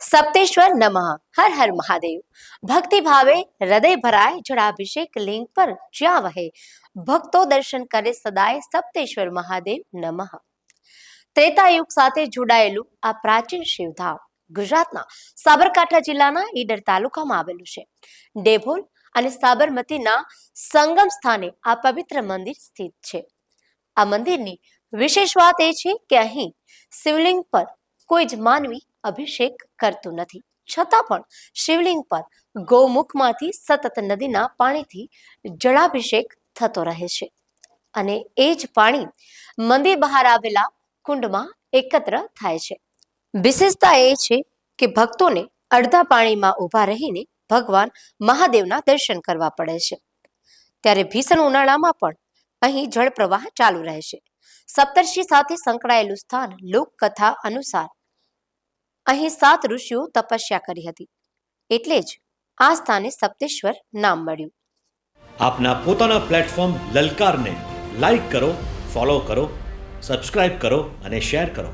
સપ્તેશ્વર નમઃ. હર હર મહાદેવ. ભક્તિ ભાવે હૃદય ભરાય જળાભિષેક લિંગ પર જ્યાં વહે ભક્તો દર્શન કરે સદાય સપ્તેશ્વર મહાદેવ નમઃ. ત્રેતાયુગ સાથે જોડાયેલું આ પ્રાચીન શિવધામ ગુજરાતના સાબરકાંઠા જિલ્લાના ઈડર તાલુકામાં આવેલું છે. ડેભોલ અને સાબરમતીના સંગમ સ્થાને આ પવિત્ર મંદિર સ્થિત છે. આ મંદિરની વિશેષ વાત એ છે કે અહીં શિવલિંગ પર કોઈ જ માનવી અભિષેક કરતું નથી, છતાં પણ શિવલિંગ પર ગૌમુખમાંથી સતત નદીના પાણીથી જળાભિષેક થતો રહે છે અને એ જ પાણી મંદિર બહાર આવેલા કુંડમાં એકત્ર થાય છે. વિશેષતા એ છે કે ભક્તોને અડધા પાણીમાં ઊભા રહીને ભગવાન મહાદેવના દર્શન કરવા પડે છે. ત્યારે ભીષણ ઉનાળામાં પણ અહીં જળ પ્રવાહ ચાલુ રહે છે. સપ્તર્ષિ સાથે સંકળાયેલું સ્થાન લોકકથા અનુસાર અહીં 7 ઋષિઓ તપસ્યા કરી હતી, એટલે જ આ સ્થાને સપ્તેશ્વર નામ મળ્યું. આપના પોતાના પ્લેટફોર્મ લલકારને લાઈક કરો, ફોલો કરો, સબસ્ક્રાઇબ કરો અને શેર કરો.